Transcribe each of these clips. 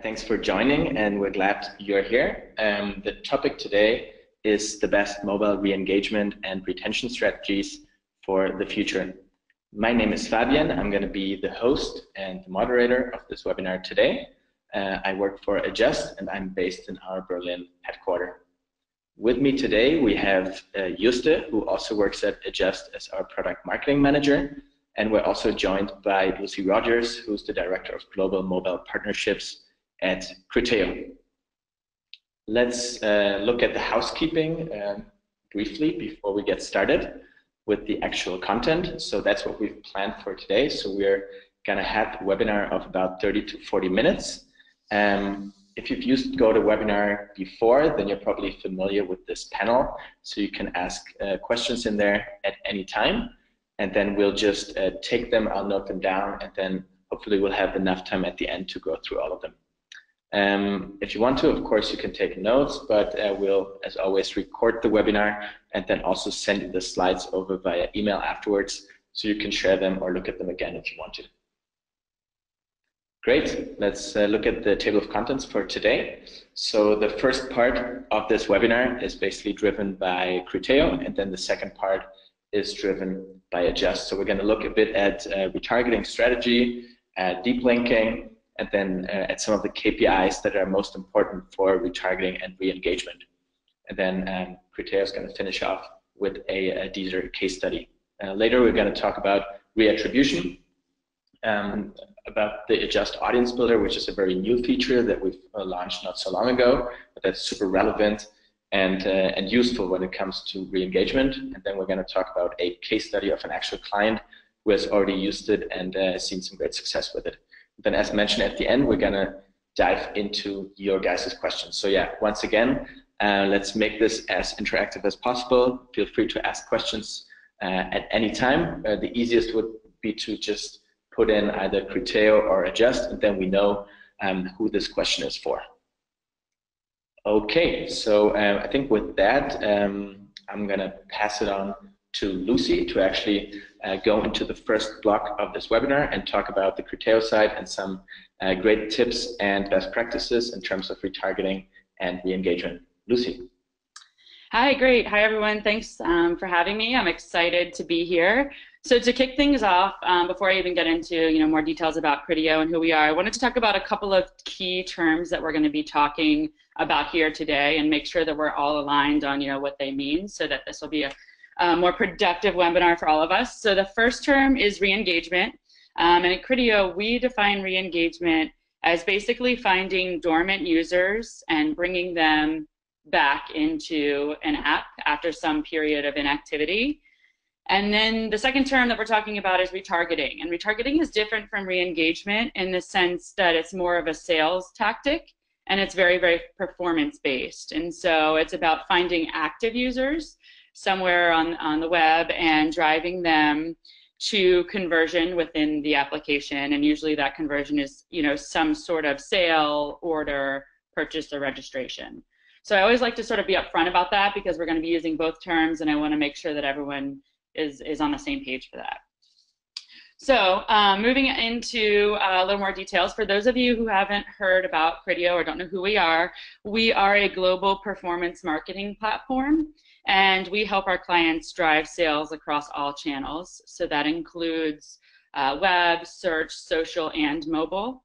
Thanks for joining, and we're glad you're here. The topic today is the best mobile re-engagement and retention strategies for the future. My name is Fabian. I'm going to be the host and the moderator of this webinar today. I work for Adjust, and I'm based in our Berlin headquarters. With me today, we have Juste, who also works at Adjust as our product marketing manager. And we're also joined by Lucy Rogers, who's the Director of Global Mobile Partnerships at Criteo. Let's look at the housekeeping briefly before we get started with the actual content. So that's what we've planned for today. So we're going to have a webinar of about 30 to 40 minutes. If you've used GoToWebinar before, then you're probably familiar with this panel. So you can ask questions in there at any time. And then we'll just take them, I'll note them down, and then hopefully we'll have enough time at the end to go through all of them. If you want to, of course, you can take notes, but we'll, as always, record the webinar and then also send you the slides over via email afterwards, so you can share them or look at them again if you want to. Great, let's look at the table of contents for today. So the first part of this webinar is basically driven by Criteo, and then the second part is driven by Adjust. So we're going to look a bit at retargeting strategy, deep linking, and then at some of the KPIs that are most important for retargeting and re-engagement. And then Criteo is going to finish off with a Deezer case study. Later we're going to talk about reattribution, about the Adjust Audience Builder, which is a very new feature that we've launched not so long ago, but that's super relevant and useful when it comes to re-engagement. And then we're going to talk about a case study of an actual client who has already used it and seen some great success with it. Then, as mentioned at the end, we're going to dive into your guys' questions. So yeah, once again, let's make this as interactive as possible. Feel free to ask questions at any time. The easiest would be to just put in either Criteo or Adjust, and then we know who this question is for. Okay, so I think with that, I'm going to pass it on to Lucy to actually go into the first block of this webinar and talk about the Criteo side and some great tips and best practices in terms of retargeting and re-engagement. Lucy. Hi, great. Hi, everyone. Thanks for having me. I'm excited to be here. So to kick things off, before I even get into more details about Criteo and who we are, I wanted to talk about a couple of key terms that we're going to be talking about here today and make sure that we're all aligned on what they mean, so that this will be a more productive webinar for all of us. So the first term is re-engagement, and at Criteo we define re-engagement as basically finding dormant users and bringing them back into an app after some period of inactivity. And then the second term that we're talking about is retargeting. And retargeting is different from re-engagement in the sense that it's more of a sales tactic, and it's very, very performance-based. And so it's about finding active users somewhere on the web and driving them to conversion within the application. And usually that conversion is some sort of sale, order, purchase, or registration. So I always like to sort of be upfront about that, because we're going to be using both terms, and I want to make sure that everyone is on the same page for that. So moving into a little more details, for those of you who haven't heard about Criteo or don't know who we are a global performance marketing platform, and we help our clients drive sales across all channels. So that includes web, search, social, and mobile.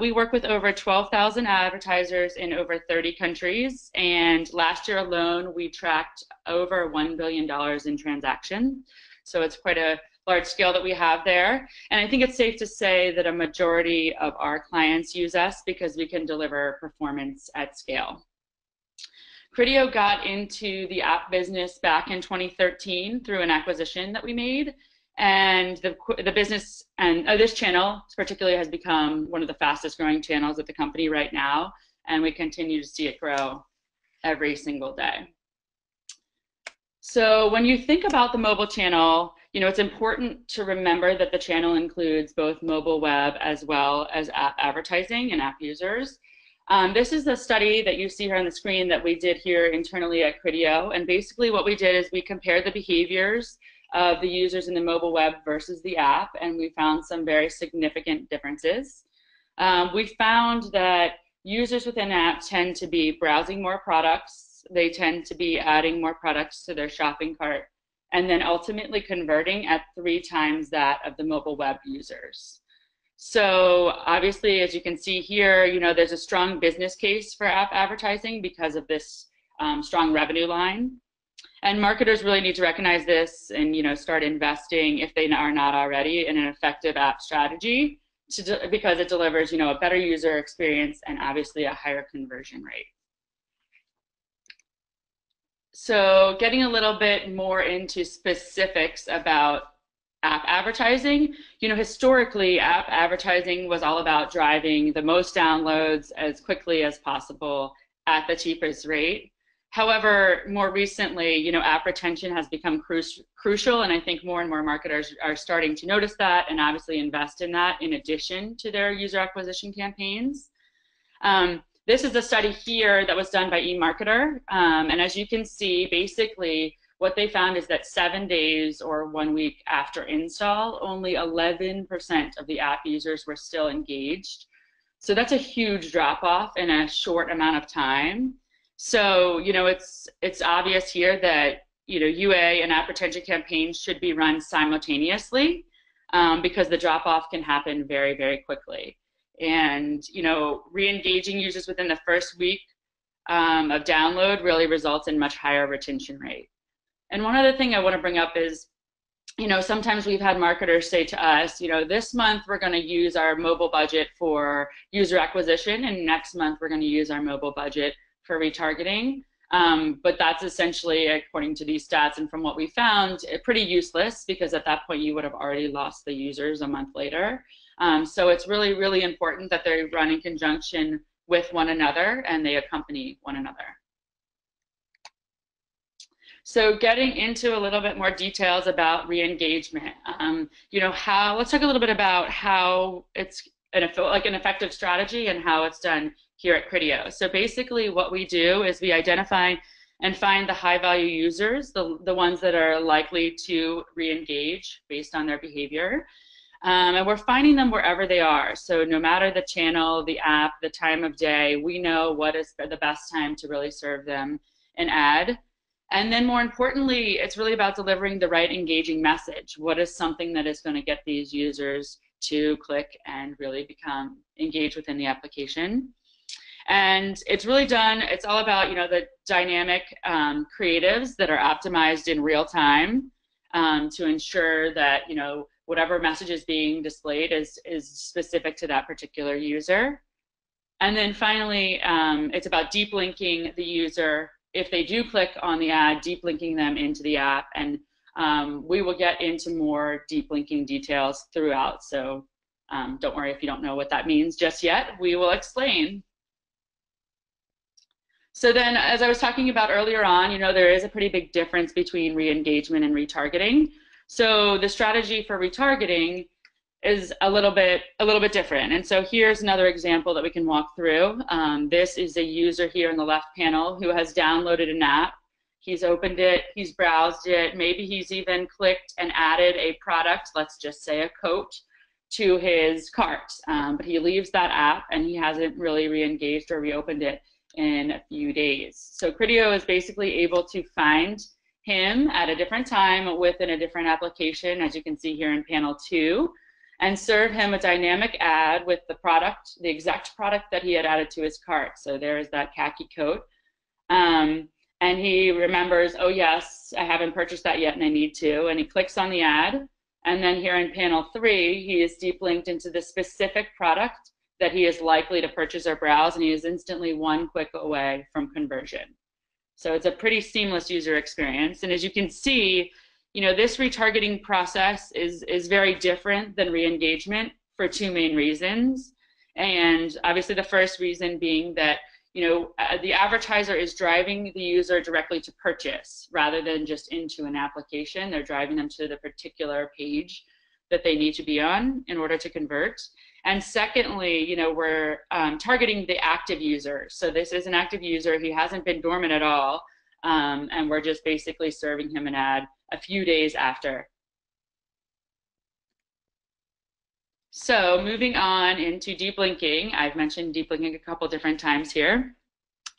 We work with over 12,000 advertisers in over 30 countries, and last year alone we tracked over $1 billion in transactions. So it's quite a large scale that we have there, and I think it's safe to say that a majority of our clients use us because we can deliver performance at scale. Criteo got into the app business back in 2013 through an acquisition that we made. And the business and this channel particularly has become one of the fastest growing channels at the company right now, and we continue to see it grow every single day. So when you think about the mobile channel, it's important to remember that the channel includes both mobile web as well as app advertising and app users. This is the study that you see here on the screen that we did here internally at Criteo, and basically what we did is we compared the behaviors of the users in the mobile web versus the app, and we found some very significant differences. we found that users within app tend to be browsing more products. They tend to be adding more products to their shopping cart, and then ultimately converting at 3 times that of the mobile web users. So obviously, as you can see here, there's a strong business case for app advertising because of this strong revenue line. And marketers really need to recognize this and start investing, if they are not already, in an effective app strategy because it delivers a better user experience and obviously a higher conversion rate. So getting a little bit more into specifics about app advertising, historically app advertising was all about driving the most downloads as quickly as possible at the cheapest rate. However, more recently, app retention has become crucial, and I think more and more marketers are starting to notice that and obviously invest in that in addition to their user acquisition campaigns. This is a study here that was done by eMarketer, and as you can see, basically what they found is that 7 days or 1 week after install, only 11% of the app users were still engaged. So that's a huge drop-off in a short amount of time. So, it's obvious here that, UA and app retention campaigns should be run simultaneously because the drop-off can happen very, very quickly. And, re-engaging users within the first week of download really results in much higher retention rate. And one other thing I want to bring up is, sometimes we've had marketers say to us, this month we're going to use our mobile budget for user acquisition, and next month we're going to use our mobile budget for retargeting. But that's essentially, according to these stats and from what we found, pretty useless because at that point you would have already lost the users a month later. So it's really, really important that they run in conjunction with one another and they accompany one another. So getting into a little bit more details about re-engagement, let's talk a little bit about how it's an effective strategy and how it's done here at Criteo. So basically what we do is we identify and find the high value users, the ones that are likely to re-engage based on their behavior. And we're finding them wherever they are. So no matter the channel, the app, the time of day, we know what is the best time to really serve them an ad. And then more importantly, it's really about delivering the right engaging message. What is something that is going to get these users to click and really become engaged within the application? And it's really done, it's all about, the dynamic creatives that are optimized in real time to ensure that, whatever message is being displayed is specific to that particular user. And then finally, it's about deep linking the user. If they do click on the ad, deep linking them into the app. And we will get into more deep linking details throughout. So don't worry if you don't know what that means just yet. We will explain. So then, as I was talking about earlier on, there is a pretty big difference between re-engagement and retargeting. So the strategy for retargeting is a little bit different. And so here's another example that we can walk through. This is a user here in the left panel who has downloaded an app. He's opened it, he's browsed it, maybe he's even clicked and added a product, let's just say a coat, to his cart. But he leaves that app and he hasn't really re-engaged or reopened it in a few days. So Criteo is basically able to find him at a different time within a different application, as you can see here in panel 2, and serve him a dynamic ad with the product, the exact product that he had added to his cart. So there's that khaki coat. And he remembers, oh yes, I haven't purchased that yet and I need to, and he clicks on the ad. And then here in panel 3, he is deep linked into the specific product that he is likely to purchase or browse, and he is instantly one click away from conversion. So it's a pretty seamless user experience. And as you can see, this retargeting process is very different than re-engagement for 2 main reasons. And obviously the first reason being that, the advertiser is driving the user directly to purchase rather than just into an application. They're driving them to the particular page that they need to be on in order to convert. And secondly, we're targeting the active user. So this is an active user. He hasn't been dormant at all. And we're just basically serving him an ad a few days after. So moving on into deep linking, I've mentioned deep linking a couple different times here.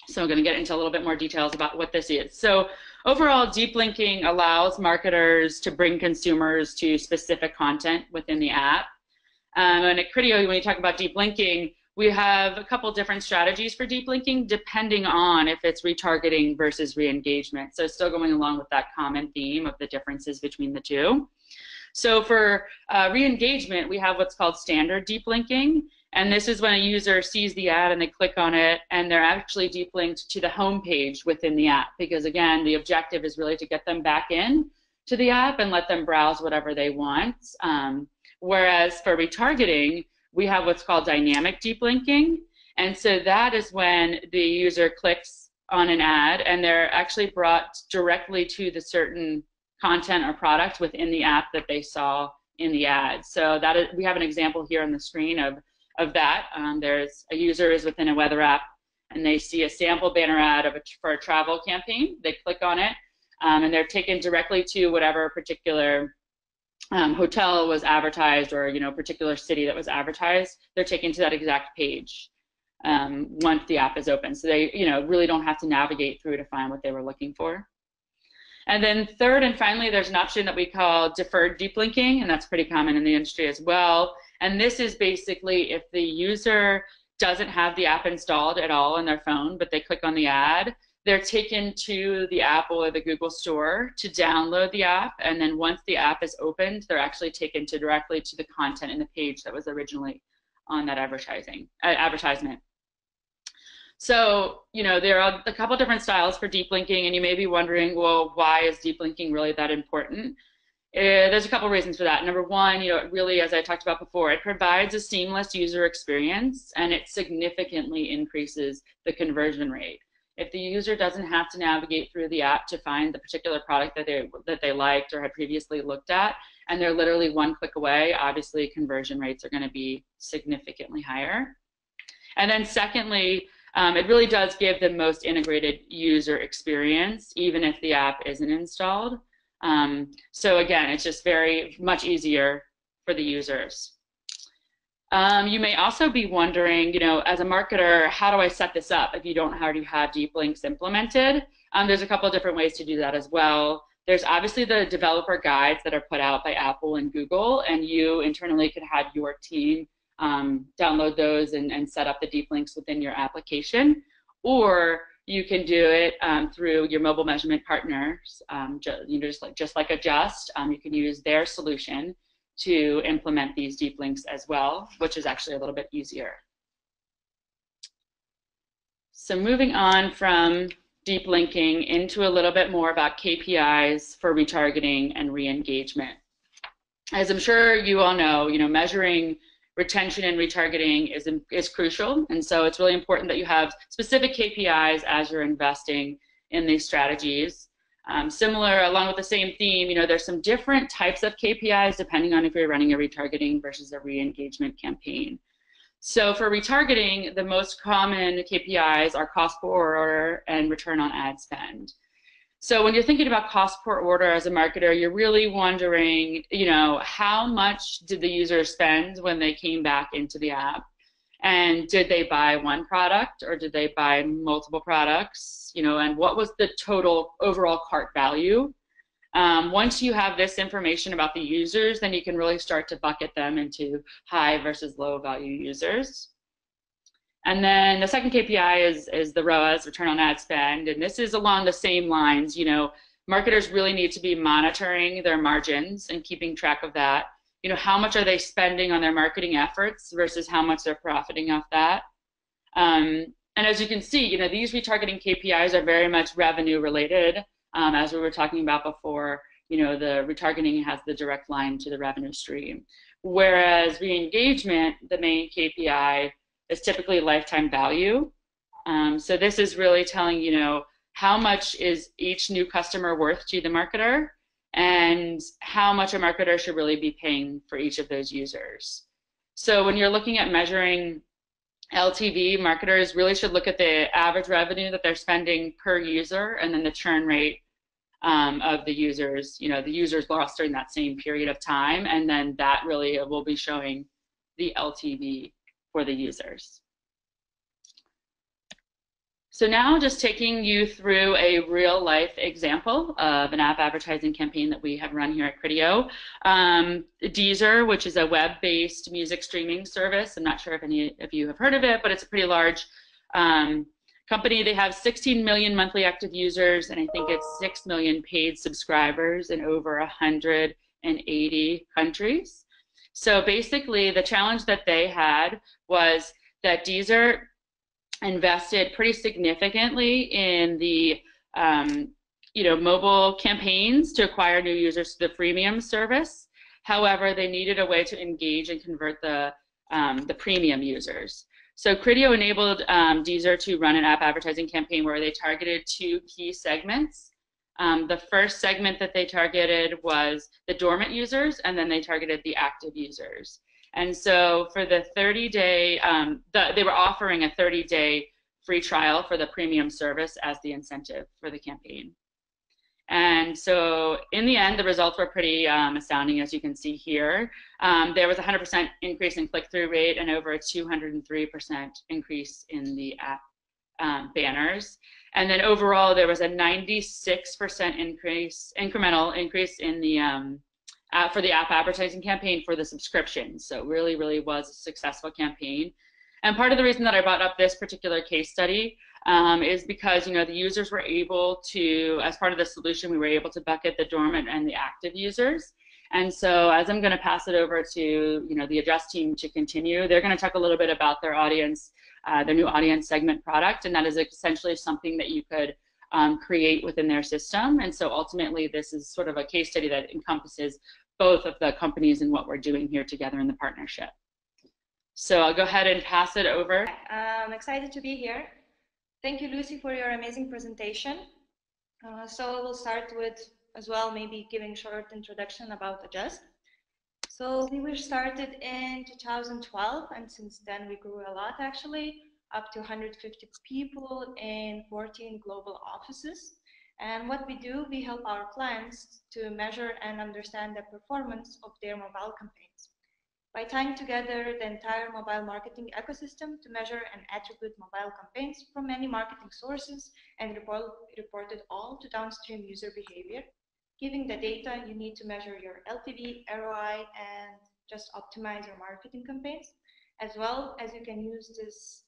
So I'm going to get into a little bit more details about what this is. So overall, deep linking allows marketers to bring consumers to specific content within the app. And at Criteo, when you talk about deep linking, we have a couple different strategies for deep linking depending on if it's retargeting versus re-engagement. So still going along with that common theme of the differences between the two. So for re-engagement, we have what's called standard deep linking. And this is when a user sees the ad and they click on it and they're actually deep linked to the home page within the app. Because again, the objective is really to get them back in to the app and let them browse whatever they want. Whereas for retargeting, we have what's called dynamic deep linking. And so that is when the user clicks on an ad and they're actually brought directly to the certain content or product within the app that they saw in the ad. So that is, we have an example here on the screen of that. There's a user is within a weather app and they see a sample banner ad for a travel campaign. They click on it and they're taken directly to whatever particular hotel was advertised or particular city that was advertised. They're taken to that exact page once the app is open. So they really don't have to navigate through to find what they were looking for. And then third and finally, there's an option that we call deferred deep linking, and that's pretty common in the industry as well. And this is basically if the user doesn't have the app installed at all on their phone, but they click on the ad, they're taken to the Apple or the Google store to download the app. And then once the app is opened, they're actually taken directly to the content in the page that was originally on that advertisement. So, there are a couple different styles for deep linking, and you may be wondering, well, why is deep linking really that important? There's a couple reasons for that. Number one, it really, as I talked about before, it provides a seamless user experience, and it significantly increases the conversion rate. If the user doesn't have to navigate through the app to find the particular product that they liked or had previously looked at, and they're literally one click away, obviously conversion rates are going to be significantly higher. And then secondly, it really does give the most integrated user experience, even if the app isn't installed. So again, it's just very much easier for the users. You may also be wondering, as a marketer, how do I set this up if you don't already have deep links implemented? There's a couple of different ways to do that as well. There's obviously the developer guides that are put out by Apple and Google, and you internally could have your team download those and set up the deep links within your application, or you can do it through your mobile measurement partners. Just like Adjust, you can use their solution to implement these deep links as well, which is actually a little bit easier. So moving on from deep linking into a little bit more about KPIs for retargeting and re-engagement. As I'm sure you all know, measuring retention and retargeting is crucial, and so it's really important that you have specific KPIs as you're investing in these strategies. Similar, along with the same theme, there's some different types of KPIs depending on if you're running a retargeting versus a re-engagement campaign. So for retargeting, the most common KPIs are cost per order and return on ad spend. So when you're thinking about cost per order as a marketer, you're really wondering, how much did the user spend when they came back into the app? And did they buy one product or did they buy multiple products? And what was the total overall cart value? Once you have this information about the users, then you can really start to bucket them into high versus low value users. And then the second KPI is the ROAS, return on ad spend, and this is along the same lines. Marketers really need to be monitoring their margins and keeping track of that. How much are they spending on their marketing efforts versus how much they're profiting off that. And as you can see, these retargeting KPIs are very much revenue related. As we were talking about before, the retargeting has the direct line to the revenue stream. Whereas re-engagement, the main KPI, is typically lifetime value. So this is really telling, how much is each new customer worth to the marketer and how much a marketer should really be paying for each of those users. So when you're looking at measuring LTV, marketers really should look at the average revenue that they're spending per user and then the churn rate of the users, the users lost during that same period of time, and then that really will be showing the LTV for the users. So now just taking you through a real life example of an app advertising campaign that we have run here at Criteo. Deezer, which is a web-based music streaming service. I'm not sure if any of you have heard of it, but it's a pretty large company. They have 16 million monthly active users, and I think it's 6 million paid subscribers in over 180 countries. So basically, the challenge that they had was that Deezer invested pretty significantly in the mobile campaigns to acquire new users to the freemium service. However, they needed a way to engage and convert the premium users. So Criteo enabled Deezer to run an app advertising campaign where they targeted two key segments. The first segment that they targeted was the dormant users, and then they targeted the active users. And so for the 30-day, they were offering a 30-day free trial for the premium service as the incentive for the campaign. And so in the end, the results were pretty astounding, as you can see here. There was a 100% increase in click-through rate and over a 203% increase in the app banners. And then overall, there was a 96% incremental increase in the for the app advertising campaign for the subscription. So really, really was a successful campaign. And part of the reason that I brought up this particular case study is because the users were able to, as part of the solution, we were able to bucket the dormant and the active users. And so as I'm going to pass it over to the Adjust team to continue, they're going to talk a little bit about their audience, their new audience segment product, and that is essentially something that you could create within their system. And so ultimately, this is sort of a case study that encompasses both of the companies and what we're doing here together in the partnership. So I'll go ahead and pass it over. I'm excited to be here. Thank you, Lucy, for your amazing presentation. So we'll start with, as well, maybe giving a short introduction about Adjust. So we were started in 2012, and since then we grew a lot, actually, up to 150 people in 14 global offices. And what we do, we help our clients to measure and understand the performance of their mobile campaigns by tying together the entire mobile marketing ecosystem to measure and attribute mobile campaigns from many marketing sources and report it all to downstream user behavior, giving the data you need to measure your LTV, ROI, and just optimize your marketing campaigns, as well as you can use this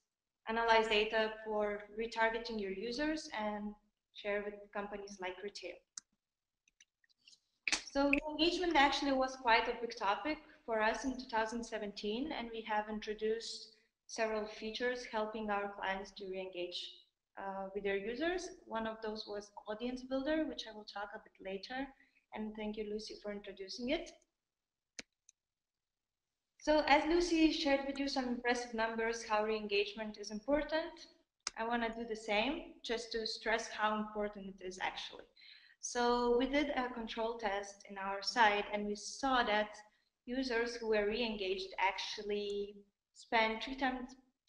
analyzed data for retargeting your users and share with companies like Criteo. So engagement actually was quite a big topic for us in 2017, and we have introduced several features helping our clients to re-engage with their users. One of those was Audience Builder, which I will talk a bit later, and thank you, Lucy, for introducing it. So as Lucy shared with you some impressive numbers, how re-engagement is important, I want to do the same, just to stress how important it is actually. So we did a control test in our site, and we saw that users who were re-engaged actually spent 3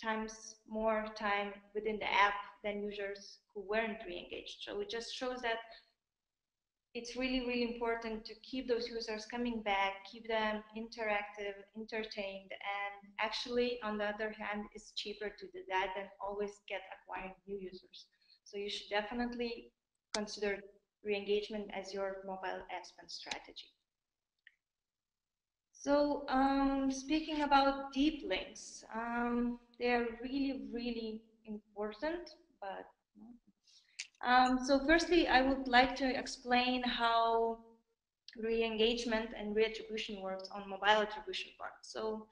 times more time within the app than users who weren't re-engaged. So it just shows that it's really, really important to keep those users coming back, keep them interactive, entertained, and actually, on the other hand, it's cheaper to do that than always acquiring new users. So you should definitely consider re-engagement as your mobile ad spend strategy. So speaking about deep links, they're really, really important, but so firstly, I would like to explain how re-engagement and reattribution works on mobile attribution part. So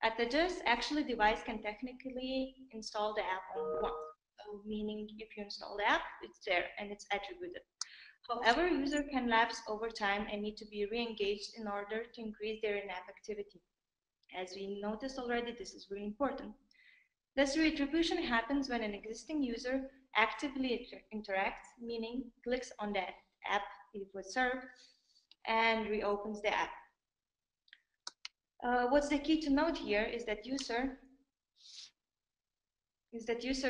at the Adjust, actually device can technically install the app only once. So meaning if you install the app, it's there and it's attributed. However, user can lapse over time and need to be re-engaged in order to increase their in-app activity. As we noticed already, this is really important. This reattribution happens when an existing user actively interacts, meaning clicks on the app it was served and reopens the app. What's the key to note here is that user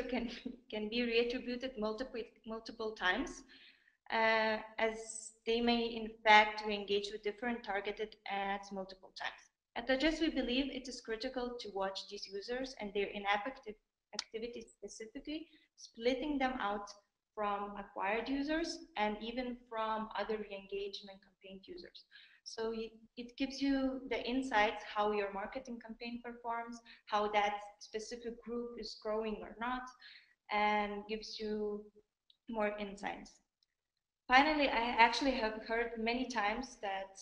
can be reattributed multiple times, as they may in fact re-engage with different targeted ads multiple times. At Adjust, we believe it is critical to watch these users and their in-app activities specifically, splitting them out from acquired users and even from other re-engagement campaign users. So it gives you the insights how your marketing campaign performs, how that specific group is growing or not, and gives you more insights. Finally, I actually have heard many times that,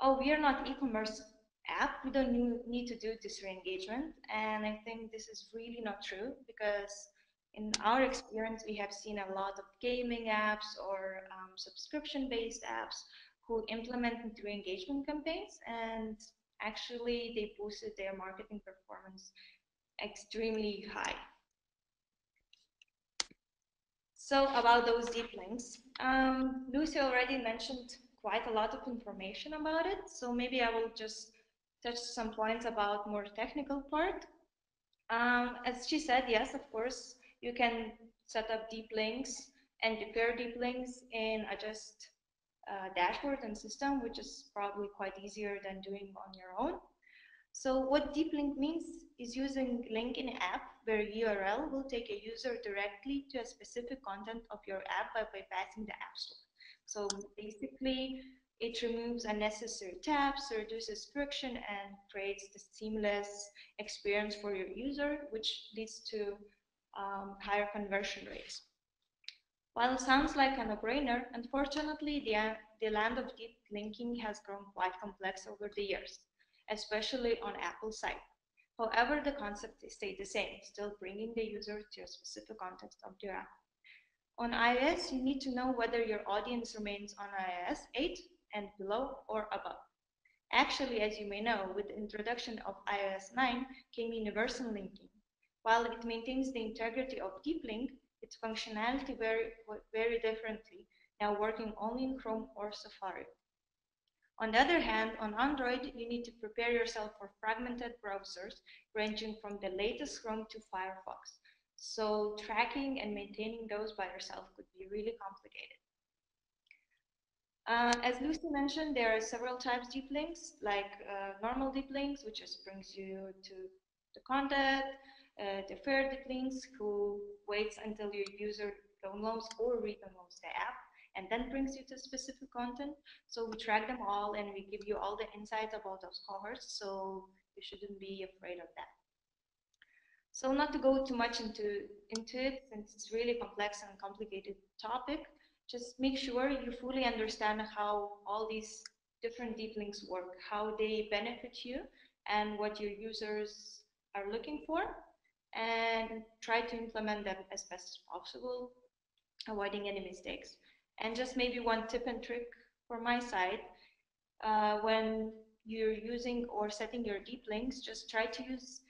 oh, we are not e-commerce app, we don't need to do this re-engagement. And I think this is really not true, because in our experience, we have seen a lot of gaming apps or subscription-based apps who implement re-engagement campaigns, and actually they boosted their marketing performance extremely high. So about those deep links, Lucy already mentioned quite a lot of information about it, so maybe I will just touch some points about more technical part. As she said, yes, of course, you can set up deep links and prepare deep links in Adjust dashboard and system, which is probably quite easier than doing on your own. So what deep link means is using link in app where URL will take a user directly to a specific content of your app by bypassing the app store. So basically, it removes unnecessary tabs, reduces friction, and creates the seamless experience for your user, which leads to higher conversion rates. While it sounds like a no-brainer, unfortunately, the land of deep linking has grown quite complex over the years, especially on Apple's side. However, the concept stayed the same, still bringing the user to a specific context of your app. On iOS, you need to know whether your audience remains on iOS 8 and below or above. Actually, as you may know, with the introduction of iOS 9 came universal linking. While it maintains the integrity of deep link, its functionality very differently, now working only in Chrome or Safari. On the other hand, on Android, you need to prepare yourself for fragmented browsers ranging from the latest Chrome to Firefox. So tracking and maintaining those by yourself could be really complicated. As Lucy mentioned, there are several types of deep links, like normal deep links, which just brings you to the content, deferred deep links, who waits until your user downloads or re-downloads the app, and then brings you to specific content. So we track them all, and we give you all the insights about those cohorts, so you shouldn't be afraid of that. So not to go too much into it, since it's really complex and complicated topic, just make sure you fully understand how all these different deep links work, how they benefit you, and what your users are looking for, and try to implement them as best as possible, avoiding any mistakes. And just maybe one tip and trick from my side, when you're using or setting your deep links, just try to use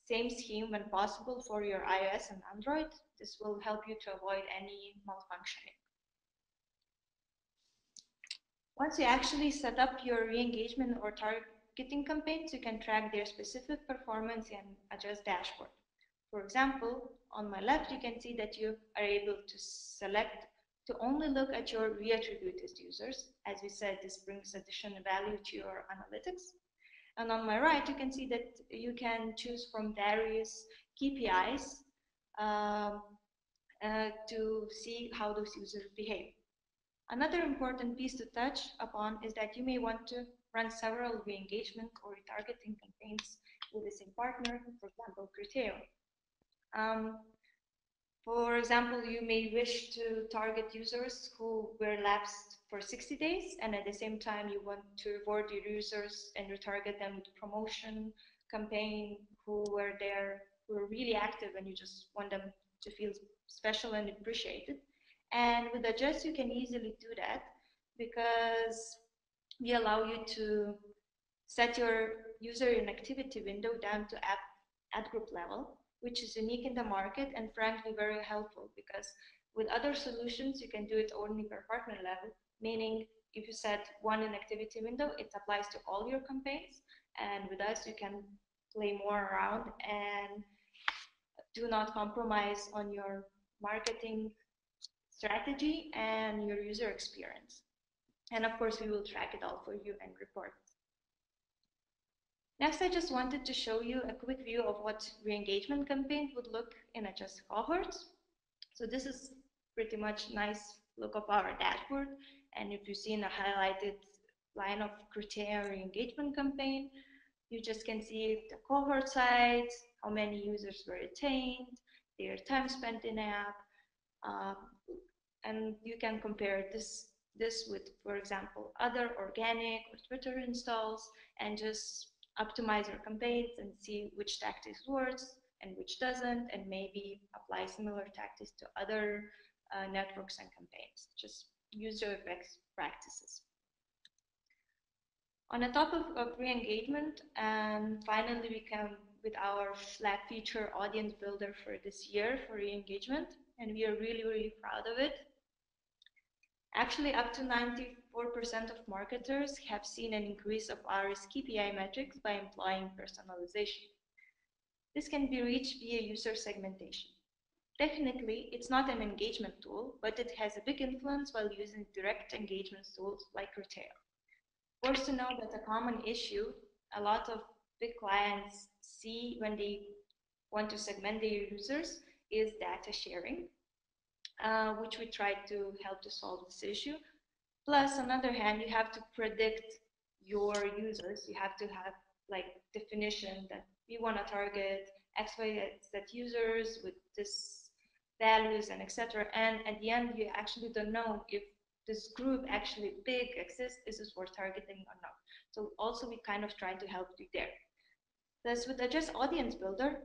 same scheme when possible for your iOS and Android. This will help you to avoid any malfunctioning. Once you actually set up your re-engagement or targeting campaigns, you can track their specific performance and Adjust dashboard. For example, on my left, you can see that you are able to select to only look at your reattributed users. As we said, this brings additional value to your analytics. And on my right, you can see that you can choose from various KPIs to see how those users behave. Another important piece to touch upon is that you may want to run several re-engagement or retargeting campaigns with the same partner, for example, Criteo. For example, you may wish to target users who were lapsed for 60 days, and at the same time you want to reward your users and retarget them with promotion campaign who were there, who were really active, and you just want them to feel special and appreciated. And with Adjust, you can easily do that, because we allow you to set your user inactivity window down to ad group level, which is unique in the market and frankly very helpful, because with other solutions you can do it only per partner level, meaning if you set one inactivity window, it applies to all your campaigns, and with us you can play more around and do not compromise on your marketing strategy and your user experience. And of course we will track it all for you and report. Next, I just wanted to show you a quick view of what re-engagement campaign would look in adjust cohorts. So this is pretty much nice look of our dashboard. And if you see in the highlighted line of Criteo re-engagement campaign, you just can see the cohort size, how many users were retained, their time spent in app, and you can compare this with, for example, other organic or Twitter installs, and just optimize your campaigns and see which tactics works and which doesn't, and maybe apply similar tactics to other networks and campaigns. Just use your best practices. On the top of re-engagement, and finally we come with our flag feature audience builder for this year for re-engagement, and we are really, really proud of it. Actually, up to 94% of marketers have seen an increase of ROAS KPI metrics by employing personalization. This can be reached via user segmentation. Technically, it's not an engagement tool, but it has a big influence while using direct engagement tools like Criteo. Worth to know that a common issue a lot of big clients see when they want to segment their users is data sharing, which we try to help to solve this issue. Plus, on the other hand, you have to predict your users. You have to have like definition that we want to target X, Y, Z users with this values and etc. And at the end, you actually don't know if this group actually big exists, this is for targeting or not. So also we kind of try to help you there. Thus with Adjust Audience Builder,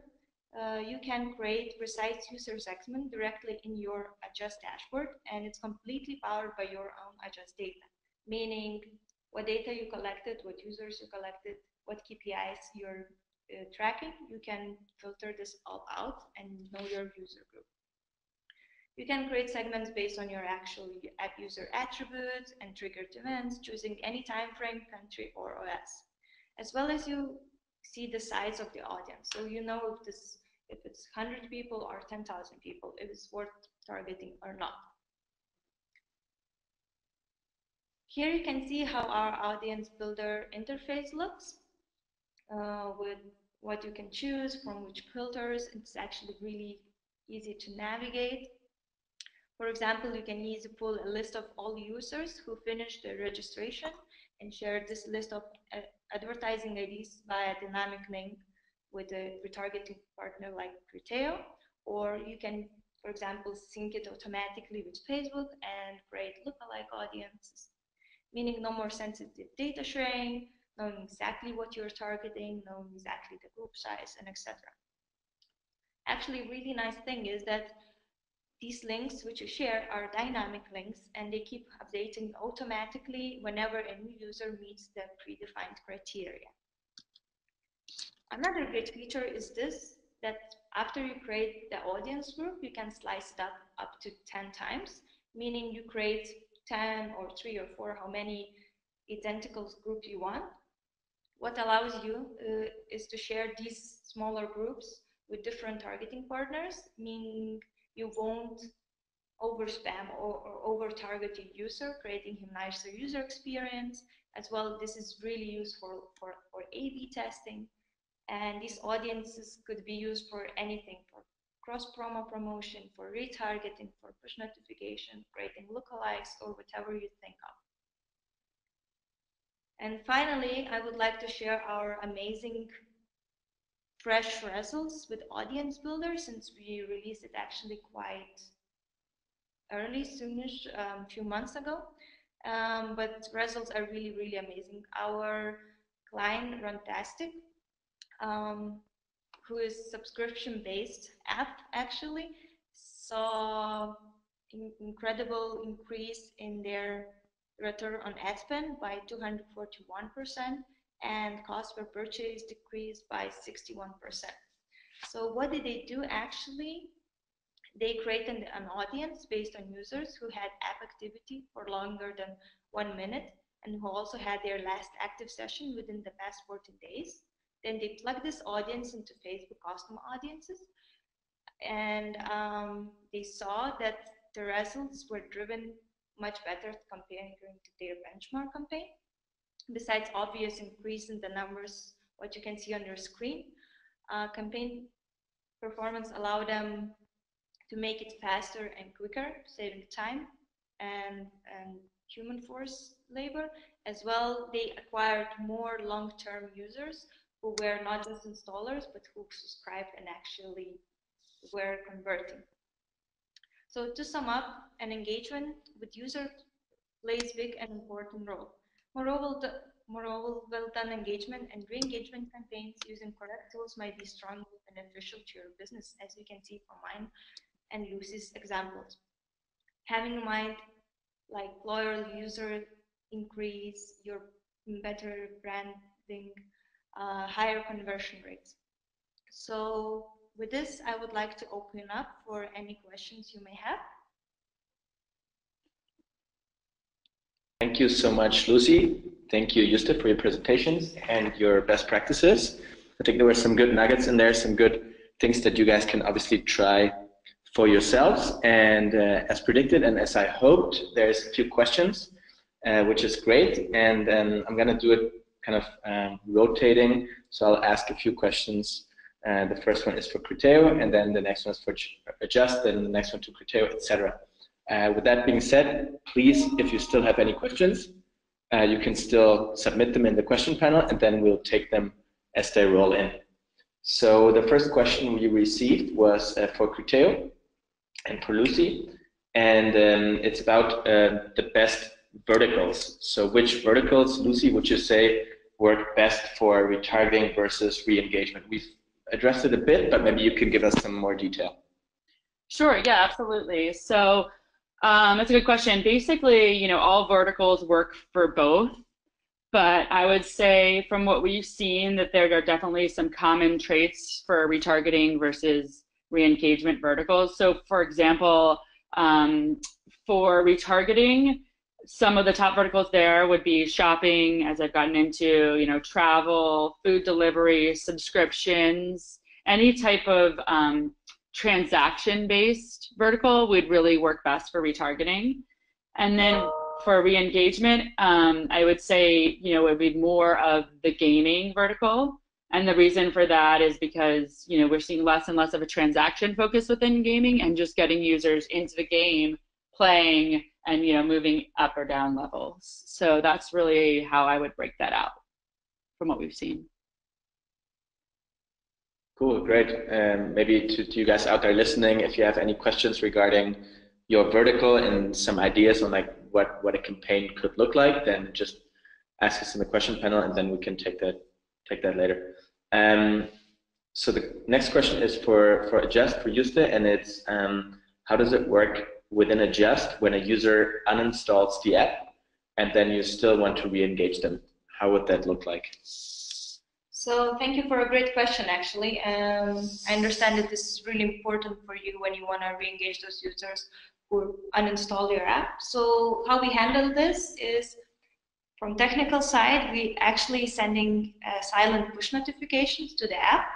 you can create precise user segment directly in your Adjust dashboard, and it's completely powered by your own Adjust data, meaning what data you collected, what users you collected, what KPIs you're tracking. You can filter this all out and know your user group. You can create segments based on your actual app user attributes and triggered events, choosing any time frame, country, or OS, as well as you see the size of the audience. So you know if it's 100 people or 10,000 people, if it's worth targeting or not. Here you can see how our audience builder interface looks with what you can choose from which filters. It's actually really easy to navigate. For example, you can easily pull a list of all users who finished their registration and share this list of advertising IDs via dynamic link with a retargeting partner like Criteo, or you can, for example, sync it automatically with Facebook and create lookalike audiences, meaning no more sensitive data sharing, knowing exactly what you're targeting, knowing exactly the group size, and etc. Actually, a really nice thing is that these links which you share are dynamic links, and they keep updating automatically whenever a new user meets the predefined criteria. Another great feature is this, that after you create the audience group, you can slice it up to 10 times, meaning you create 10 or 3 or 4, how many identical groups you want. What allows you is to share these smaller groups with different targeting partners, meaning you won't over spam or over target your user, creating him nicer user experience. As well, this is really useful for A/B testing, and these audiences could be used for anything, for cross promo promotion, for retargeting, for push notification, creating lookalikes, or whatever you think of. And finally, I would like to share our amazing fresh results with Audience Builder, since we released it actually quite early, soonish, a few months ago. But results are really, really amazing. Our client, Runtastic, who is subscription-based app, actually saw incredible increase in their return on ad spend by 241%, and cost per purchase decreased by 61%. So what did they do actually? They created an audience based on users who had app activity for longer than 1 minute and who also had their last active session within the past 14 days. Then they plugged this audience into Facebook custom audiences, and they saw that the results were driven much better comparing to their benchmark campaign. Besides obvious increase in the numbers what you can see on your screen. Campaign performance allow them to make it faster and quicker, saving time and human force labor. As well, they acquired more long-term users who were not just installers, but who subscribed and actually were converting. So to sum up, an engagement with users plays big and important role. Moreover, well-done engagement and re-engagement campaigns using correct tools might be strongly beneficial to your business, as you can see from mine and Lucy's examples. Having in mind, like loyal user increase, your better branding, higher conversion rates. So with this, I would like to open up for any questions you may have. Thank you so much, Lucy. Thank you, Juste, for your presentations and your best practices. I think there were some good nuggets in there, some good things that you guys can obviously try for yourselves. And as predicted and as I hoped, there's a few questions, which is great. And I'm going to do it kind of rotating. So I'll ask a few questions. The first one is for Criteo, and then the next one is for Adjust, then the next one to Criteo, etc. With that being said, please, if you still have any questions, you can still submit them in the question panel, and then we'll take them as they roll in. So the first question we received was for Criteo and for Lucy, and it's about the best verticals. So which verticals, Lucy, would you say work best for retargeting versus re-engagement? We've addressed it a bit, but maybe you can give us some more detail. Sure, yeah, absolutely. So that's a good question. Basically, you know, all verticals work for both, but I would say from what we've seen that there are definitely some common traits for retargeting versus re-engagement verticals. So for example, for retargeting, some of the top verticals there would be shopping, as I've gotten into, you know, travel, food delivery, subscriptions, any type of transaction-based vertical would really work best for retargeting. And then for re-engagement, I would say, you know, it would be more of the gaming vertical. And the reason for that is because, you know, we're seeing less and less of a transaction focus within gaming and just getting users into the game, playing, and, you know, moving up or down levels. So that's really how I would break that out from what we've seen. Cool, great. Maybe to you guys out there listening, if you have any questions regarding your vertical and some ideas on like what a campaign could look like, then just ask us in the question panel, and then we can take that later. So the next question is for Adjust, for Juste, and it's how does it work within Adjust when a user uninstalls the app and then you still want to re-engage them? How would that look like? So thank you for a great question, actually. I understand that this is really important for you when you want to re-engage those users who uninstall your app. So how we handle this is, from technical side, we actually sending silent push notifications to the app.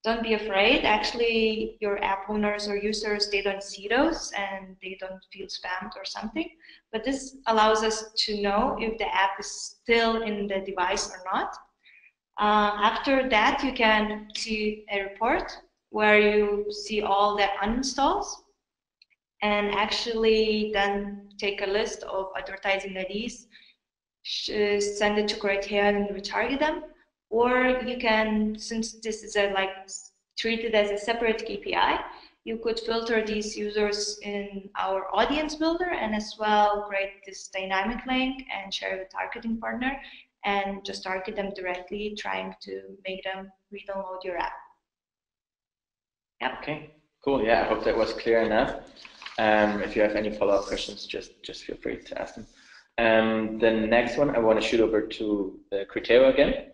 Don't be afraid. Actually, your app owners or users, they don't see those and they don't feel spammed or something. But this allows us to know if the app is still in the device or not. After that, you can see a report where you see all the uninstalls and actually then take a list of advertising IDs, send it to Criteo and retarget them. Or you can, since this is treated as a separate KPI, you could filter these users in our audience builder and as well create this dynamic link and share with targeting partner and just target them directly, trying to make them re-download your app. Yep. Okay, cool. Yeah, I hope that was clear enough. If you have any follow-up questions, just feel free to ask them. The next one I want to shoot over to Criteo again.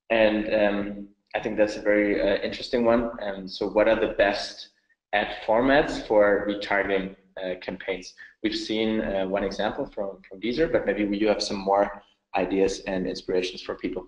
And I think that's a very interesting one. So what are the best ad formats for retargeting campaigns? We've seen one example from Deezer, but maybe you have some more ideas and inspirations for people.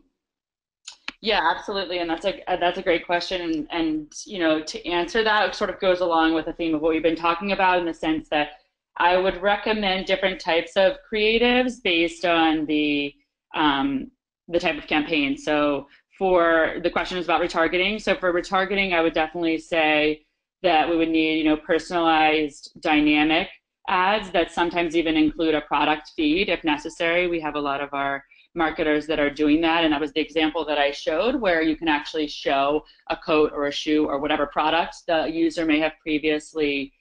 Yeah, absolutely, and that's a great question. And you know, to answer that, it sort of goes along with the theme of what we've been talking about, in the sense that I would recommend different types of creatives based on the type of campaign. So for the question is about retargeting. So for retargeting, I would definitely say that we would need, personalized dynamic ads that sometimes even include a product feed if necessary. We have a lot of our marketers that are doing that, and that was the example that I showed where you can actually show a coat or a shoe or whatever product the user may have previously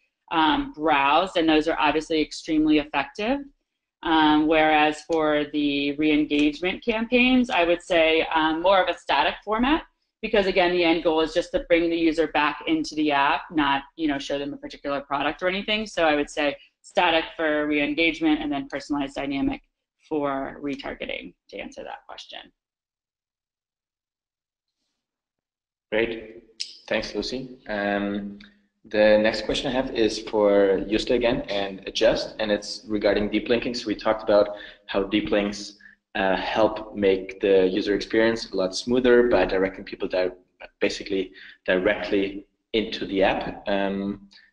browsed, and those are obviously extremely effective. Whereas for the re-engagement campaigns, I would say more of a static format, because again, the end goal is just to bring the user back into the app, not show them a particular product or anything. So I would say static for re-engagement and then personalized dynamic for retargeting, to answer that question. Great, thanks, Lucy. The next question I have is for Juste again and Adjust, and it's regarding deep linking. So we talked about how deep links help make the user experience a lot smoother by directing people basically directly into the app.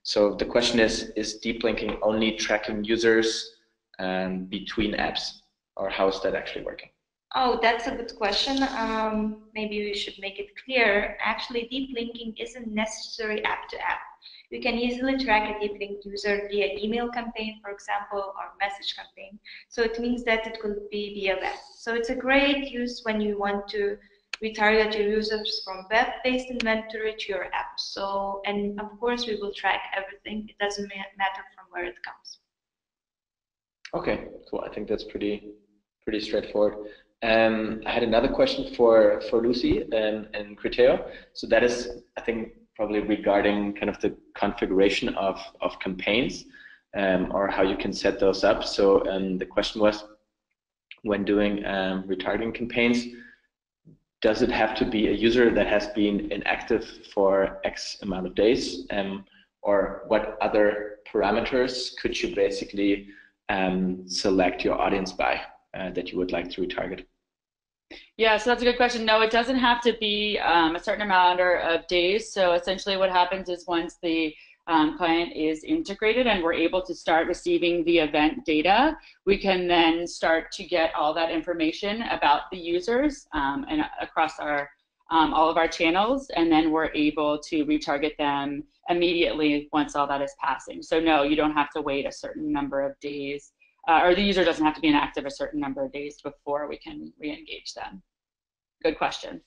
So the question is deep linking only tracking users between apps, or how is that actually working? Oh, that's a good question. Maybe we should make it clear. Actually, deep linking isn't necessary app to app. You can easily track a deep linked user via email campaign, for example, or message campaign. So it means that it could be via web. So it's a great use when you want to retarget your users from web-based inventory to your app. So, and of course, we will track everything. It doesn't matter from where it comes. Okay, cool. I think that's pretty straightforward. I had another question for Lucy and Criteo. So that is, I think, probably regarding kind of the configuration of campaigns or how you can set those up. So the question was, when doing retargeting campaigns, does it have to be a user that has been inactive for X amount of days? Or what other parameters could you basically select your audience by that you would like to retarget? Yeah, so that's a good question. No, it doesn't have to be a certain amount of days. So essentially what happens is once the client is integrated and we're able to start receiving the event data, we can then start to get all that information about the users and across our all of our channels, and then we're able to retarget them immediately once all that is passing. So no, you don't have to wait a certain number of days, or the user doesn't have to be inactive a certain number of days before we can re-engage them. Good question.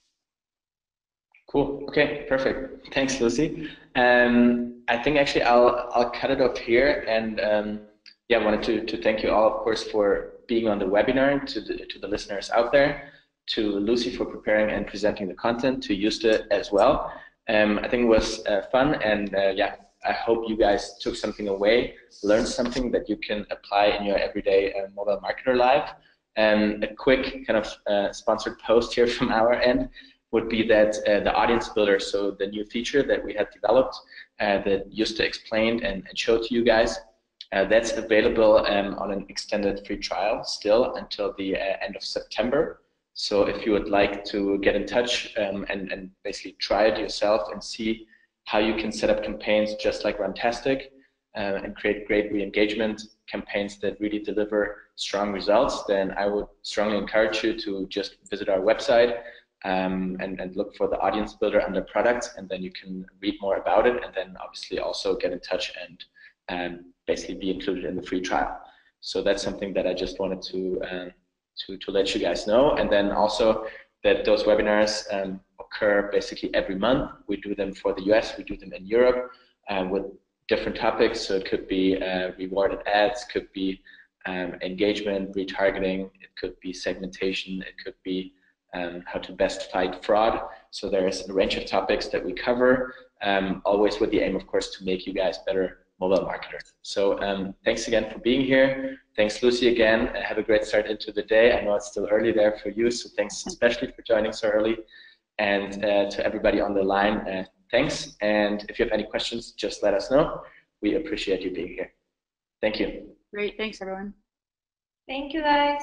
Cool. Okay, perfect. Thanks, Lucy. I think actually I'll cut it off here, and yeah, I wanted to thank you all, of course, for being on the webinar, to the listeners out there, to Lucy for preparing and presenting the content, to Juste as well. I think it was fun, and yeah, I hope you guys took something away, learned something that you can apply in your everyday mobile marketer life. A quick kind of sponsored post here from our end would be that the audience builder, so the new feature that we had developed that Juste explained and showed to you guys, that's available on an extended free trial still until the end of September. So if you would like to get in touch and basically try it yourself and see how you can set up campaigns just like Runtastic and create great re-engagement campaigns that really deliver strong results, then I would strongly encourage you to just visit our website and look for the audience builder under products, and then you can read more about it, and then obviously also get in touch and basically be included in the free trial. So that's something that I just wanted to let you guys know. And then also that those webinars occur basically every month. We do them for the US, we do them in Europe with different topics. So it could be rewarded ads, could be engagement, retargeting, it could be segmentation, it could be how to best fight fraud. So there's a range of topics that we cover, always with the aim, of course, to make you guys better mobile marketers. So thanks again for being here. Thanks, Lucy, again. Have a great start into the day. I know it's still early there for you, so thanks especially for joining so early. And to everybody on the line, thanks. And if you have any questions, just let us know. We appreciate you being here. Thank you. Great. Thanks, everyone. Thank you, guys.